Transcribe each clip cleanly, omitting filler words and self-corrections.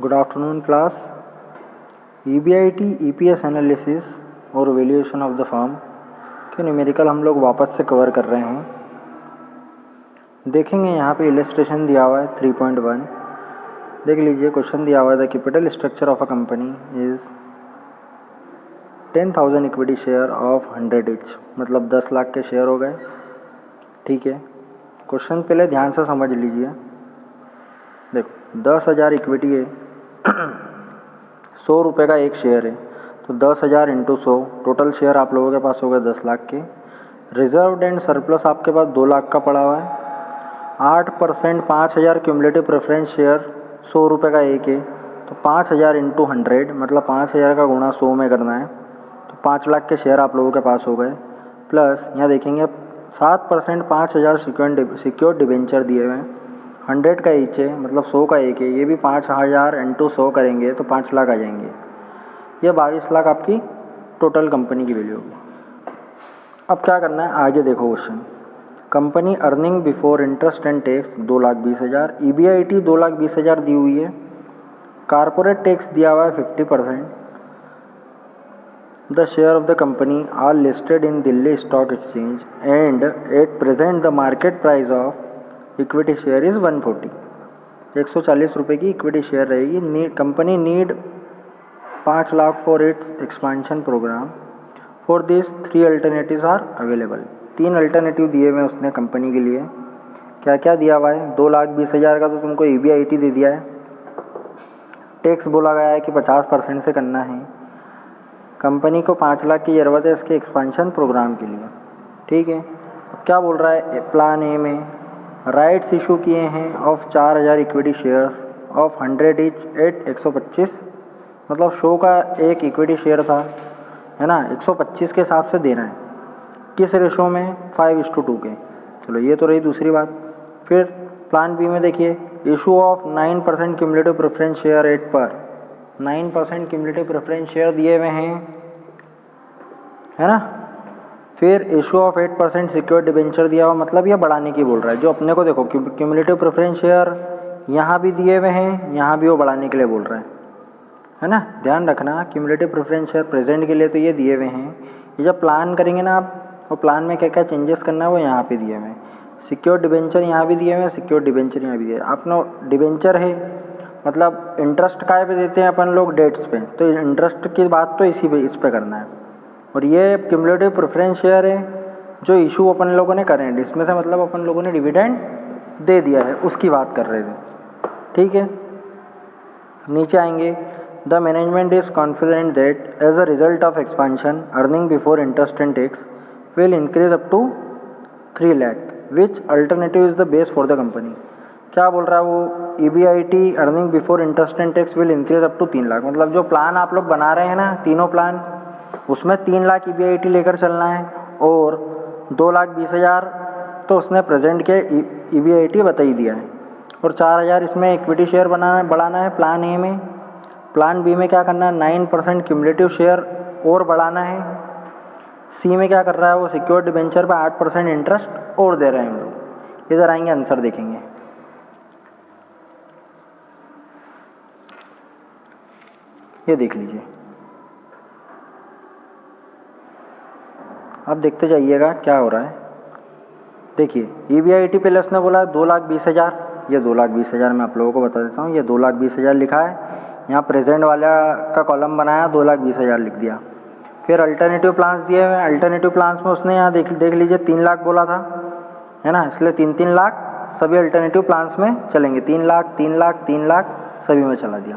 Good afternoon class. EBIT EPS analysis और valuation of the firm के numerical हम लोग वापस से कवर कर रहे हैं। देखेंगे यहाँ पे इलस्ट्रेशन दिया हुआ है 3.1। देख लीजिए, क्वेश्चन दिया हुआ है the capital structure of a company is 10,000 equity share of 100 etch, मतलब 10 लाख के शेयर हो गए। ठीक है, क्वेश्चन पहले ध्यान से समझ लीजिए। देखो 10,000 इक्विटी है, 100 रुपये का एक शेयर है, तो 10,000 इंटू 100, टोटल शेयर आप लोगों के पास हो गए 10 लाख के। रिजर्व एंड सरप्लस आपके पास 2 लाख का पड़ा हुआ है। 8% 5,000 क्यूमुलेटिव प्रेफरेंस शेयर 100 रुपये का एक है, तो 5,000 इंटू 100, मतलब 5,000 का गुणा 100 में करना है, तो 5 लाख के शेयर आप लोगों के पास हो गए। प्लस यहाँ देखेंगे 7% 5,000 सिक्योर्ड डिबेंचर दिए हुए हैं, 100 का ईच है, मतलब 100 का एक है, ये भी 5,000 इंटू 100 करेंगे तो 5 लाख आ जाएंगे। ये 22 लाख आपकी टोटल कंपनी की वैल्यू होगी। अब क्या करना है, आगे देखो question. Company earning before interest and tax 2,20,000, EBIT 2,20,000 दी हुई है। कारपोरेट टैक्स दिया हुआ है 50%। The share of the company are listed in Delhi stock exchange and at present the market price of equity share is 140। 140 रुपये की इक्विटी शेयर रहेगी। Company need 5 lakh for its expansion programme. For this 3 alternatives are available. 3 alternative दिए हुए उसने company के लिए। क्या क्या दिया हुआ है? 2,20,000 का तो तुमको EBIT दे दिया है। टैक्स बोला गया है कि 50% से करना है। कंपनी को 5 लाख की ज़रूरत है इसके एक्सपांशन प्रोग्राम के लिए। ठीक है, क्या बोल रहा है प्लान ए में? राइट्स इशू किए हैं of 4,000 equity shares of 100 each at 125, मतलब 100 का एक इक्विटी शेयर था, है ना, 125 के हिसाब से देना है। किस रेशो में? 5:2 के। चलो ये तो रही दूसरी बात। फिर प्लान बी में देखिए, issue of 9% cumulative preference share 8 पर। 9% क्यूमुलेटिव प्रेफरेंस शेयर दिए हुए हैं, है ना। फिर इशू ऑफ 8% सिक्योर्ड डिबेंचर दिया हुआ, मतलब ये बढ़ाने की बोल रहा है। जो अपने को देखो क्यूमुलेटिव प्रेफरेंस शेयर यहाँ भी दिए हुए हैं, यहाँ भी वो बढ़ाने के लिए बोल रहा है ना। ध्यान रखना, क्यूमुलेटिव प्रेफरेंस शेयर प्रेजेंट के लिए तो ये दिए हुए हैं। ये जब प्लान करेंगे ना आप, और प्लान में क्या क्या चेंजेस करना है वो यहाँ पे दिए हुए हैं। सिक्योर्ड डिबेंचर यहाँ भी दिए हुए हैं, सिक्योर्ड डिबेंचर यहाँ भी दिए। अपना डिबेंचर है, मतलब इंटरेस्ट काय पे देते हैं अपन लोग? डेट्स पे। तो इंटरेस्ट की बात तो इस पे करना है। और ये क्यूमुलेटिव प्रेफरेंस शेयर है जो इशू अपन लोगों ने करे हैं, इसमें से मतलब अपन लोगों ने डिविडेंड दे दिया है, उसकी बात कर रहे थे। ठीक है, नीचे आएंगे। The management is confident that as a result of expansion earning before interest and tax will increase up to 3 lakh, which alternative is the best for the company. क्या बोल रहा है वो? EBIT earning before interest and tax will increase up to 3 lakh, मतलब जो plan आप लोग बना रहे हैं ना, तीनों प्लान, उसमें 3 लाख EBIT लेकर चलना है। और 2,20,000 तो उसने प्रेजेंट के EBIT बता ही दिया है, और 4,000 इसमें इक्विटी शेयर बढ़ाना है प्लान ए में। प्लान बी में क्या करना है? 9% क्यूमुलेटिव शेयर और बढ़ाना है। सी में क्या कर रहा है वो? सिक्योर्ड डिबेंचर पर 8% इंटरेस्ट और दे रहे हैं हम लोग। इधर आएंगे, आंसर देखेंगे। ये देख लीजिए, अब देखते जाइएगा क्या हो रहा है। देखिए EBIT पहले उसने बोला 2,20,000, ये 2,20,000 मैं आप लोगों को बता देता हूँ। ये 2,20,000 लिखा है, यहाँ प्रेजेंट वाला का कॉलम बनाया, 2,20,000 लिख दिया। फिर अल्टरनेटिव प्लान्स दिए हुए हैं। अल्टरनेटिव प्लान्स में उसने यहाँ देख लीजिए 3 लाख बोला था, है ना, इसलिए 3-3 लाख सभी अल्टरनेटिव प्लान्स में चलेंगे। 3 लाख 3 लाख 3 लाख सभी में चला दिया।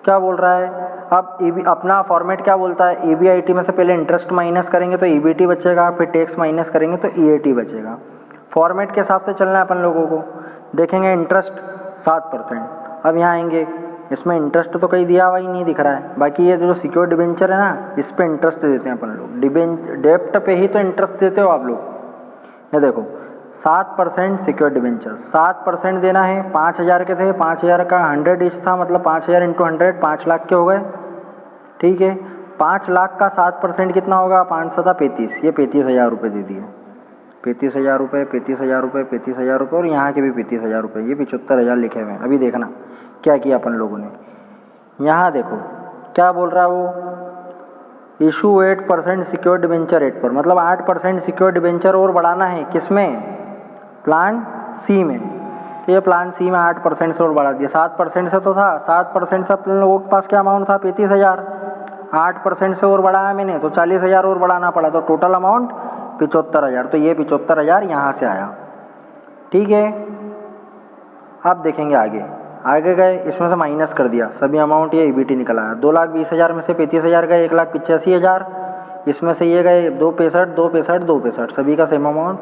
क्या बोल रहा है अब? अपना फॉर्मेट क्या बोलता है? EBIT में से पहले इंटरेस्ट माइनस करेंगे तो EBIT बचेगा, फिर टैक्स माइनस करेंगे तो EAT बचेगा। फॉर्मेट के हिसाब से चलना है अपन लोगों को। देखेंगे इंटरेस्ट 7%। अब यहाँ आएंगे, इसमें इंटरेस्ट तो कहीं दिया हुआ ही नहीं दिख रहा है। बाकी ये जो सिक्योर्ड डिबेंचर है ना, इस पर इंटरेस्ट देते हैं अपन लोग। डेप्ट पे ही तो इंटरेस्ट देते हो आप लोग। ये देखो 7% सिक्योर्ड डिबेंचर, 7% देना है। 5,000 के थे, 5,000 का 100 इच था, मतलब 5,000 इंटू 100 5 लाख के हो गए। ठीक है, 5 लाख का 7% कितना होगा? 5,7 35, ये 35,000 रुपये दे दिए। 35,000 रुपये, 35,000 रुपये, 35,000 रुपये, और यहाँ के भी 35,000 रुपये, ये 75,000 लिखे हुए हैं। अभी देखना क्या किया अपन लोगों ने। यहाँ देखो क्या बोल रहा है वो, इशू 8% सिक्योर्ड डिबेंचर रेट पर, मतलब 8% सिक्योर्ड डिबेंचर और बढ़ाना है किसमें, प्लान सी में। तो ये प्लान सी में 8% से और बढ़ा दिया, 7% से तो था, 7% से अपने लोगों के पास क्या अमाउंट था 35,000, 8% से और बढ़ाया मैंने तो 40,000 और बढ़ाना पड़ा, तो टोटल अमाउंट 75,000। तो ये 75,000 यहाँ से आया, ठीक है। अब देखेंगे आगे गए, इसमें से माइनस कर दिया सभी अमाउंट, ये ईबीटी निकल आया। 2,20,000 में से 35,000 गए, 1,85,000, इसमें से ये गए 2 सभी का सेम अमाउंट।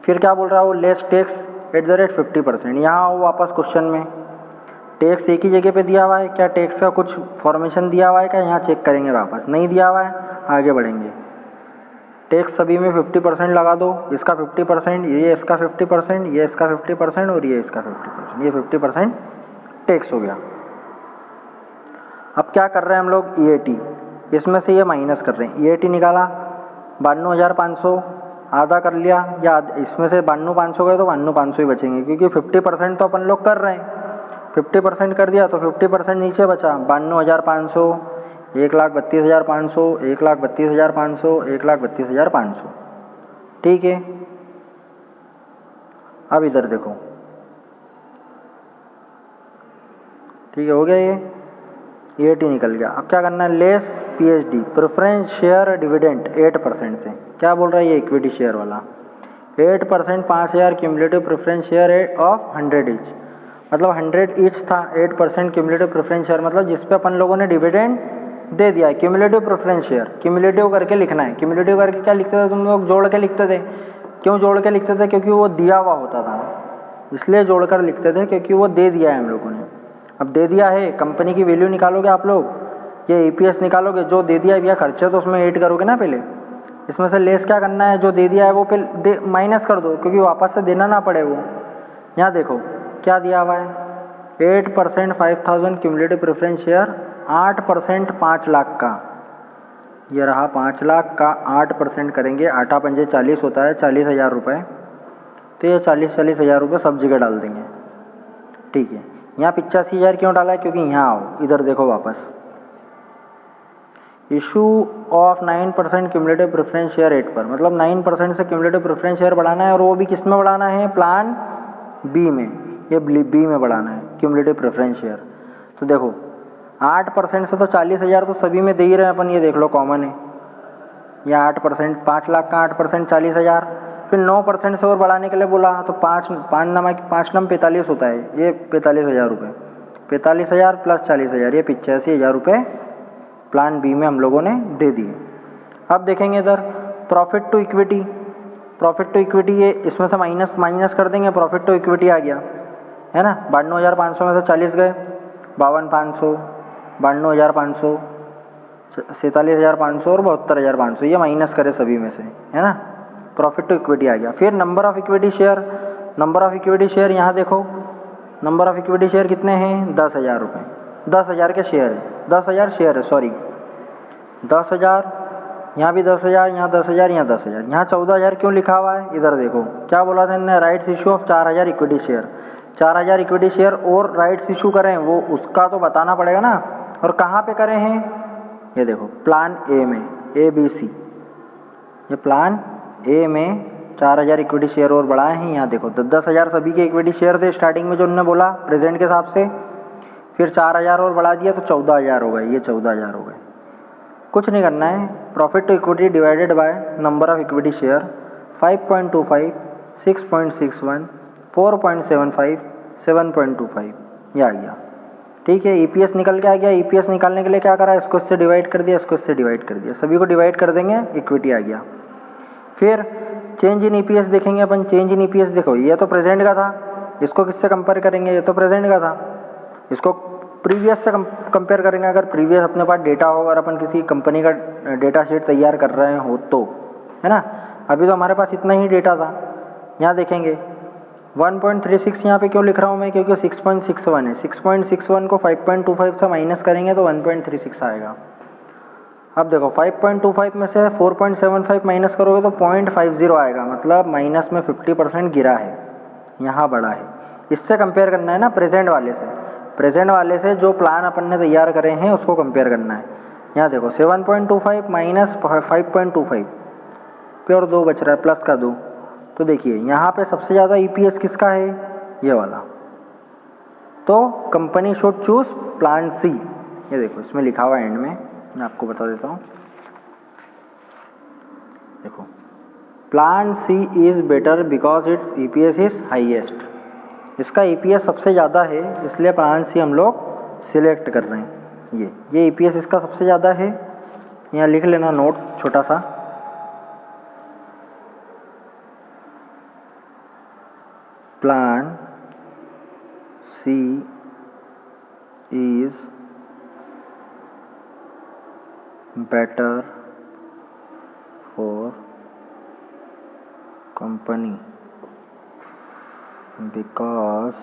फिर क्या बोल रहा है वो, less tax at the rate 50%। यहाँ आओ वापस क्वेश्चन में, टैक्स एक ही जगह पे दिया हुआ है क्या, टैक्स का कुछ फॉर्मेशन दिया हुआ है क्या, यहाँ चेक करेंगे वापस, नहीं दिया हुआ है, आगे बढ़ेंगे। टैक्स सभी में 50% लगा दो, इसका 50%, ये इसका 50%, ये इसका 50% और ये इसका 50%, ये 50% टैक्स हो गया। अब क्या कर रहे हैं हम लोग, ईएटी, इसमें से ये माइनस कर रहे हैं, ईएटी निकाला 52,500, आधा कर लिया, या इसमें से 52,500 गए तो 52,500 ही बचेंगे, क्योंकि 50% तो अपन लोग कर रहे हैं, 50% कर दिया तो 50% नीचे बचा, 52,500, 1,32,500, 1,32,500, 1,32,500, ठीक है। अब इधर देखो, ठीक है, हो गया ये ईएटी निकल गया। अब क्या करना है, less PhD preference share dividend 8% से, क्या बोल रहा है ये इक्विटी शेयर वाला, 8% 5,000 cumulative preference share of 100 each, मतलब 100 ईच था, 8% क्यूमुलेटिव प्रेफरेंस शेयर, मतलब जिस पे अपन लोगों ने डिविडेंड दे दिया है, क्यूमुलेटिव प्रेफरेंस शेयर, क्यूमुलेटिव करके लिखना है। क्यूमुलेटिव करके क्या लिखते थे तुम लोग, जोड़ के लिखते थे। क्यों जोड़ के लिखते थे, क्योंकि वो दिया हुआ होता था, इसलिए जोड़कर लिखते थे, क्योंकि वो दे दिया है हम लोगों ने। अब दे दिया है, कंपनी की वैल्यू निकालोगे आप लोग, ये ईपीएस निकालोगे, जो दे दिया है भैया खर्चे तो उसमें ऐड करोगे ना पहले, इसमें से लेस क्या करना है, जो दे दिया है वो पहले माइनस कर दो, क्योंकि वापस से देना ना पड़े वो। यहाँ देखो क्या दिया हुआ है, 8% 5,000 क्यूमुलेटिव प्रेफरेंस शेयर, 8% 5 लाख का, ये रहा 5 लाख का, 8% करेंगे, 8 पंजे 40 होता है, 40,000 रुपये, तो ये 40,000 रुपये सब जगह डाल देंगे, ठीक है। यहाँ 85,000 क्यों डाला है, क्योंकि यहाँ आओ इधर देखो वापस, issue of 9% cumulative preference share rate पर, मतलब 9% से क्यूमुलेटिव प्रेफरेंस शेयर बढ़ाना है, और वो भी किस में बढ़ाना है, प्लान बी में, ये बी में बढ़ाना है क्यूमुलेटिव प्रेफरेंस शेयर। तो देखो 8% से तो 40,000 तो सभी में दे ही रहे हैं अपन, ये देख लो कॉमन है, ये 8%, 5 लाख का 8% 40,000, फिर 9% से और बढ़ाने के लिए बोला, तो 5 नम 45 होता है, ये 45,000 रुपये, 45,000 प्लस 40,000, ये 85,000 रुपये प्लान बी में हम लोगों ने दे दिए। अब देखेंगे इधर profit to equity, profit to equity ये इसमें से माइनस कर देंगे, प्रॉफिट टू इक्विटी आ गया है ना, 52,500 में से 40 गए, 52,500, 52,500, 47,500 और 72,500, ये माइनस करे सभी में से, है ना, प्रॉफिट टू इक्विटी आ गया। फिर number of equity share, number of equity share यहाँ देखो, नंबर ऑफ इक्विटी शेयर कितने हैं, 10,000 रुपये, 10,000 के शेयर है, 10,000 शेयर है, सॉरी 10,000, यहाँ भी 10,000, यहाँ 10,000, यहाँ 10,000, यहाँ 14,000 क्यों लिखा हुआ है, इधर देखो क्या बोला था इन्होंने, rights issue of 4,000 equity share, 4,000 equity share और राइट्स इशू करें, वो उसका तो बताना पड़ेगा ना, और कहाँ पे करे हैं, ये देखो प्लान ए में, ABC, ये प्लान ए में 4,000 इक्विटी शेयर और बढ़ाए हैं। यहाँ देखो 10,000 सभी के इक्विटी शेयर थे स्टार्टिंग में जो उन्होंने बोला प्रेजेंट के हिसाब से, फिर 4,000 और बढ़ा दिया तो 14,000 हो गए, ये 14,000 हो गए। कुछ नहीं करना है, profit to equity divided by number of equity share 5.25, 6.61, 4.75, 7.25, ये आ गया, ठीक है। ईपीएस निकल के आ गया, ईपीएस निकालने के लिए क्या करा, इसको इससे डिवाइड कर दिया, इसको इससे डिवाइड कर दिया, सभी को डिवाइड कर देंगे, इक्विटी आ गया। फिर चेंज इन ईपीएस देखेंगे अपन, चेंज इन ईपीएस देखो ये तो प्रेजेंट का था, इसको किससे कंपेयर करेंगे, ये तो प्रेजेंट का था, इसको प्रीवियस से कंपेयर करेंगे। अगर प्रीवियस अपने पास डेटा हो, अगर अपन किसी कंपनी का डेटा शीट तैयार कर रहे हो तो, है ना, अभी तो हमारे पास इतना ही डेटा था। यहाँ देखेंगे 1.36 यहाँ पे क्यों लिख रहा हूँ मैं, क्योंकि 6.61 है, 6.61 को 5.25 से माइनस करेंगे तो 1.36 आएगा। अब देखो 5.25 में से 4.75 माइनस करोगे तो 0.50 आएगा, मतलब माइनस में 50% गिरा है, यहाँ बढ़ा है। इससे कंपेयर करना है ना प्रेजेंट वाले से, प्रेजेंट वाले से जो प्लान अपन ने तैयार करे हैं उसको कंपेयर करना है। यहाँ देखो 7.25 माइनस 5.25 पे और 2 बच रहा है, प्लस का 2। तो देखिए यहाँ पे सबसे ज़्यादा EPS किसका है, ये वाला। तो company should choose plan C. ये देखो इसमें लिखा हुआ है एंड में, मैं आपको बता देता हूँ। देखो plan C is better because its EPS is highest. इसका EPS सबसे ज़्यादा है, इसलिए प्लान सी हम लोग सिलेक्ट कर रहे हैं। ये EPS इसका सबसे ज़्यादा है, यहाँ लिख लेना नोट छोटा सा। Plan C is better for company because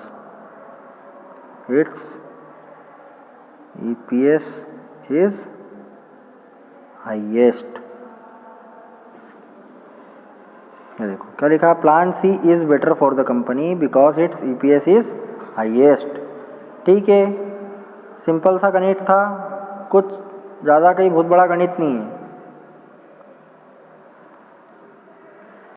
its EPS is highest। ये देखो क्या लिखा, plan C is better for the company because its EPS is highest. ठीक है, सिंपल सा गणित था, कुछ ज़्यादा कहीं बहुत बड़ा गणित नहीं है।